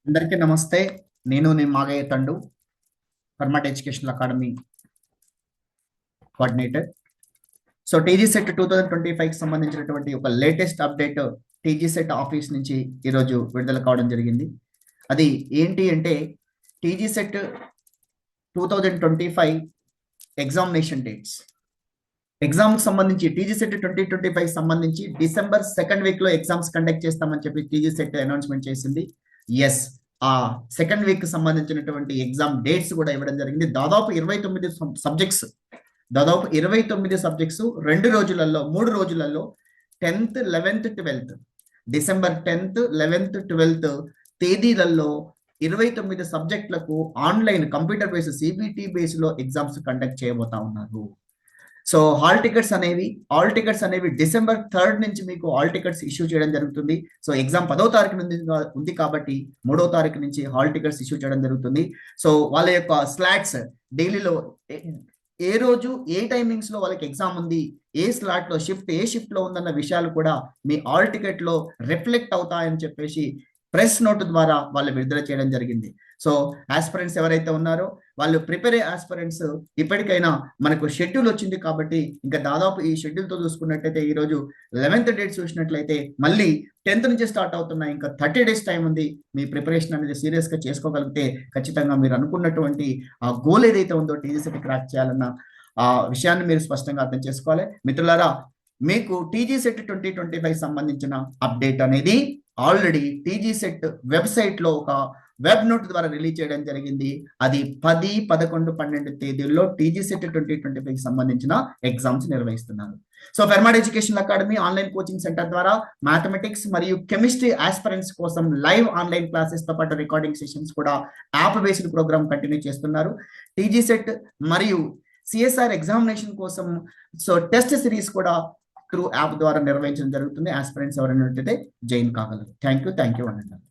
అందరికీ నమస్తే. నేను మాగయ్య తండు, Fermat educational academy coordinator. So TG SET 2025కి సంబంధించినటువంటి ఒక latest update TG SET office నుంచి ఈరోజు విడుదల కావడం జరిగింది. అది ఏంటి అంటే టీజీ సెట్ 2025 ఎగ్జామినేషన్ డేట్స్. ఎగ్జామ్కి సంబంధించి టీజీ సెట్ 2025 సంబంధించి డిసెంబర్ సెకండ్ వీక్ లో ఎగ్జామ్స్ కండక్ట్ చేస్తామని చెప్పి టీజీ సెట్ అనౌన్స్మెంట్ చేసింది. ఎస్, ఆ సెకండ్ వీక్ సంబంధించినటువంటి ఎగ్జామ్ డేట్స్ కూడా ఇవ్వడం జరిగింది. దాదాపు 29 సబ్జెక్ట్స్, దాదాపు 29 సబ్జెక్ట్స్ 3 రోజులలో 10th, 11th, 12th, December 10th, 11th, 12th తేదీలలో 29 సబ్జెక్టులకు online computer based CBT base లో ఎగ్జామ్స్ కండక్ట్ చేయబోతా ఉన్నారు. సో ఆల్ టికెట్స్ అనేవి డిసెంబర్ 3rd నుంచి మీకు ఆల్ టికెట్స్ ఇష్యూ చేయడం జరుగుతుంది. సో ఎగ్జామ్ 10వ తారీఖు నుండి ఉంది కాబట్టి 3వ తారీఖు నుంచి హాల్ టికెట్స్ ఇష్యూ చేయడం జరుగుతుంది. సో వాళ్ళ యొక్క స్లాట్స్ డైలీలో ఏ రోజు ఏ టైమింగ్స్ లో వాళ్ళకి ఎగ్జామ్ ఉంది, ఏ స్లాట్ లో ఏ షిఫ్ట్ లో ఉందన్న విషయాలు కూడా మీ ఆల్ టికెట్ లో రిఫ్లెక్ట్ అవుతాయని చెప్పేసి ప్రెస్ నోట్ ద్వారా వాళ్ళు విడుదల చేయడం జరిగింది. సో ఆస్పిరెంట్స్ ఎవరైతే ఉన్నారో వాళ్ళు ప్రిపేర్ అయ్యే ఆస్పిరెంట్స్ ఇప్పటికైనా మనకు షెడ్యూల్ వచ్చింది కాబట్టి ఇంకా దాదాపు ఈ షెడ్యూల్ తో చూసుకున్నట్లయితే ఈ రోజు 11th డేట్ చూసినట్లయితే మళ్ళీ 10th నుంచి స్టార్ట్ అవుతున్నాయి. ఇంకా 30 days టైం ఉంది. మీ ప్రిపరేషన్ అనేది సీరియస్ గా చేసుకోగలిగితే ఖచ్చితంగా మీరు అనుకున్నటువంటి ఆ గోల్ ఏదైతే ఉందో టీజీసెట్ క్రాక్ చేయాలన్న ఆ విషయాన్ని మీరు స్పష్టంగా అర్థం చేసుకోవాలి. మిత్రులారా, మీకు టీజీసెట్ 2025 సంబంధించిన అప్డేట్ అనేది ఆల్రెడీ టీజీసెట్ వెబ్సైట్ లో ఒక వెబ్ నోట్ ద్వారా రిలీజ్ చేయడం జరిగింది. అది 10, 11, 12 తేదీల్లో టీజీసెట్ 2025 సంబంధించిన ఎగ్జామ్స్ నిర్వహిస్తున్నారు. So Fermat education academy online coaching centre ద్వారా మ్యాథమెటిక్స్ మరియు కెమిస్ట్రీ ఆస్పిరెంట్స్ కోసం లైవ్ ఆన్లైన్ క్లాసెస్ తో పాటు రికార్డింగ్ సెషన్స్ కూడా యాప్ బేస్డ్ ప్రోగ్రామ్ కంటిన్యూ చేస్తున్నారు. టీజీసెట్ మరియు సిఎస్ఆర్ ఎగ్జామినేషన్ కోసం సో టెస్ట్ సిరీస్ కూడా త్రూ యాప్ ద్వారా నిర్వహించడం జరుగుతుంది. ఆస్పిరెంట్స్ ఎవరైనా జాయిన్ కాగలరు. థ్యాంక్ యూ అనండి.